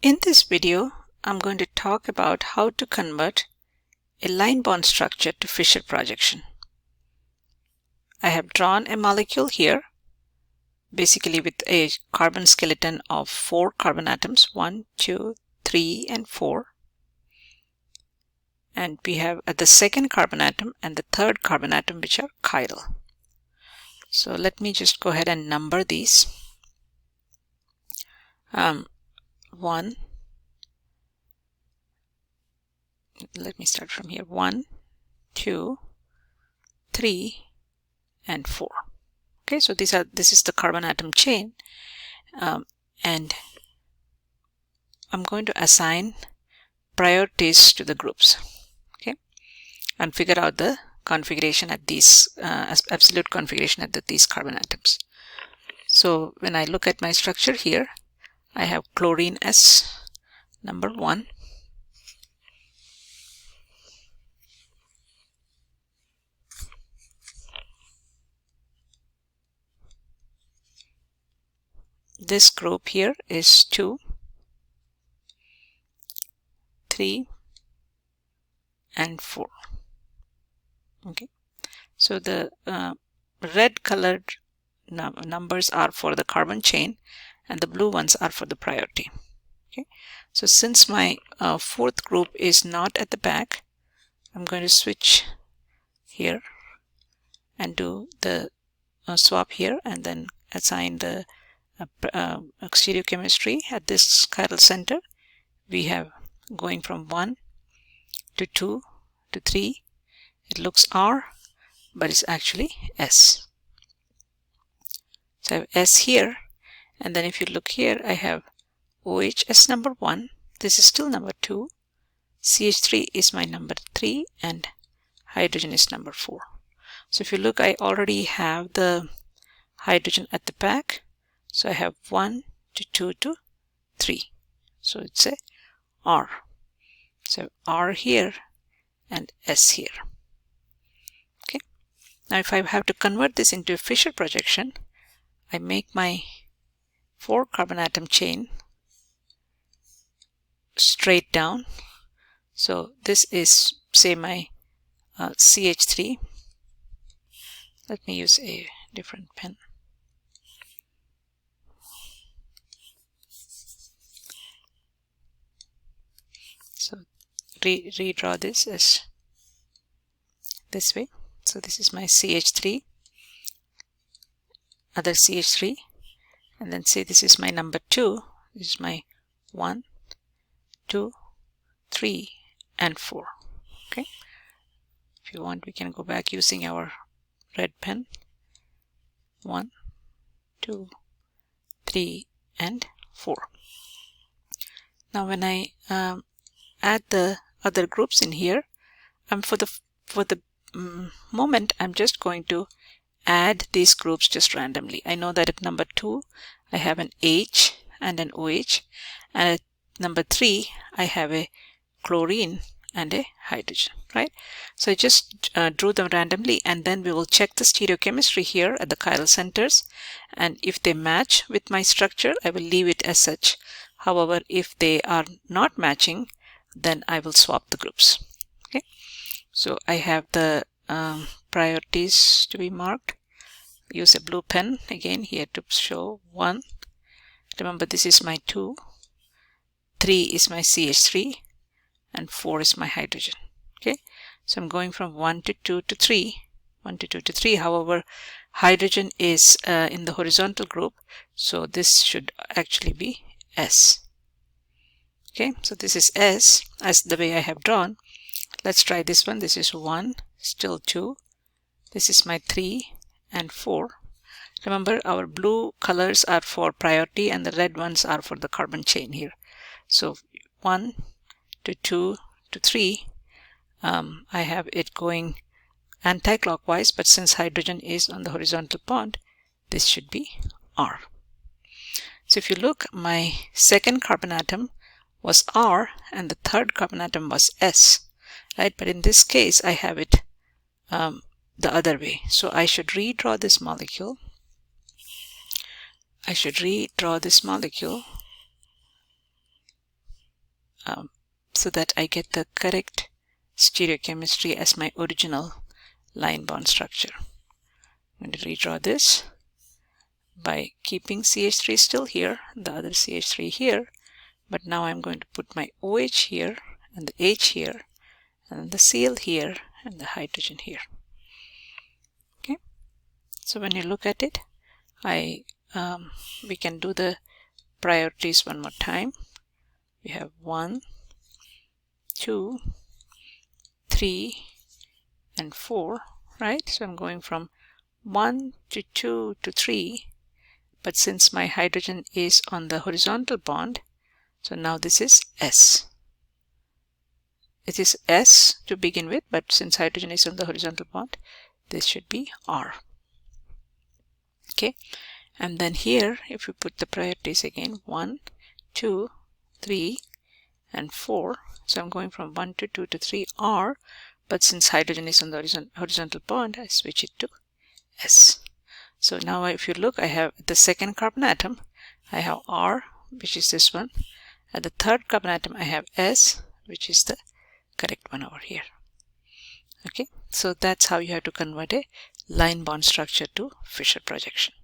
In this video, I'm going to talk about how to convert a line bond structure to Fischer projection. I have drawn a molecule here, basically with a carbon skeleton of 4 carbon atoms, 1, 2, 3, and 4. And we have the second carbon atom and the third carbon atom, which are chiral. So let me just go ahead and number these. 1, let me start from here, 1, 2, 3, and 4. Okay, so this is the carbon atom chain, and I'm going to assign priorities to the groups, okay, and figure out the configuration at these absolute configuration at these carbon atoms. So when I look at my structure here, I have chlorine S number 1, this group here is 2, 3, and 4. Okay, so the red colored numbers are for the carbon chain and the blue ones are for the priority. Okay, so since my fourth group is not at the back, I'm going to switch here and do the swap here and then assign the stereochemistry at this chiral center. We have going from 1 to 2 to 3. It looks R, but it's actually S. So I have S here, and then if you look here, I have OHS number 1. This is still number 2. CH3 is my number 3, and hydrogen is number 4. So if you look, I already have the hydrogen at the back. So I have 1 to 2 to 3. So it's a R. So R here and S here. Okay. Now if I have to convert this into a Fischer projection, I make my 4 carbon atom chain straight down. So this is, say, my CH3. Let me use a different pen. So redraw this as this way. So this is my CH3, other CH3, and then say this is my number 2. This is my 1, 2, 3, and 4. Okay. If you want, we can go back using our red pen. 1, 2, 3, and 4. Now when I add the other groups in here, for the moment, I'm just going to add these groups just randomly. I know that at number 2 I have an H and an OH, and at number 3 I have a chlorine and a hydrogen, right? So I just drew them randomly, and then we will check the stereochemistry here at the chiral centers, and if they match with my structure, I will leave it as such. However, if they are not matching, then I will swap the groups. Okay, so I have the priorities to be marked. Use a blue pen again here to show 1. Remember, this is my 2, 3 is my CH3, and 4 is my hydrogen. Okay, so I'm going from 1 to 2 to 3, 1 to 2 to 3. However, hydrogen is in the horizontal group, so this should actually be S. Okay, so this is S as the way I have drawn. Let's try this one. This is 1, still 2. This is my 3 and 4. Remember, our blue colors are for priority and the red ones are for the carbon chain here. So 1 to 2 to 3, I have it going anti-clockwise, but since hydrogen is on the horizontal bond, this should be R. So if you look, my second carbon atom was R and the third carbon atom was S, right? But in this case, I have it the other way. So I should redraw this molecule. so that I get the correct stereochemistry as my original line bond structure. I'm going to redraw this by keeping CH3 still here, the other CH3 here, but now I'm going to put my OH here and the H here and the Cl here and the hydrogen here. Okay, so when you look at it, we can do the priorities one more time. We have 1, 2, 3, and 4, right? So I'm going from 1 to 2 to 3, but since my hydrogen is on the horizontal bond, so now this is S. It is S to begin with, but since hydrogen is on the horizontal bond, this should be R. Okay, and then here, if we put the priorities again, 1, 2, 3, and 4. So I'm going from 1 to 2 to 3 R, but since hydrogen is on the horizontal bond, I switch it to S. So now if you look, I have the second carbon atom, I have R, which is this one. At the third carbon atom, I have S, which is the correct one over here. Okay, so that's how you have to convert a line bond structure to Fischer projection.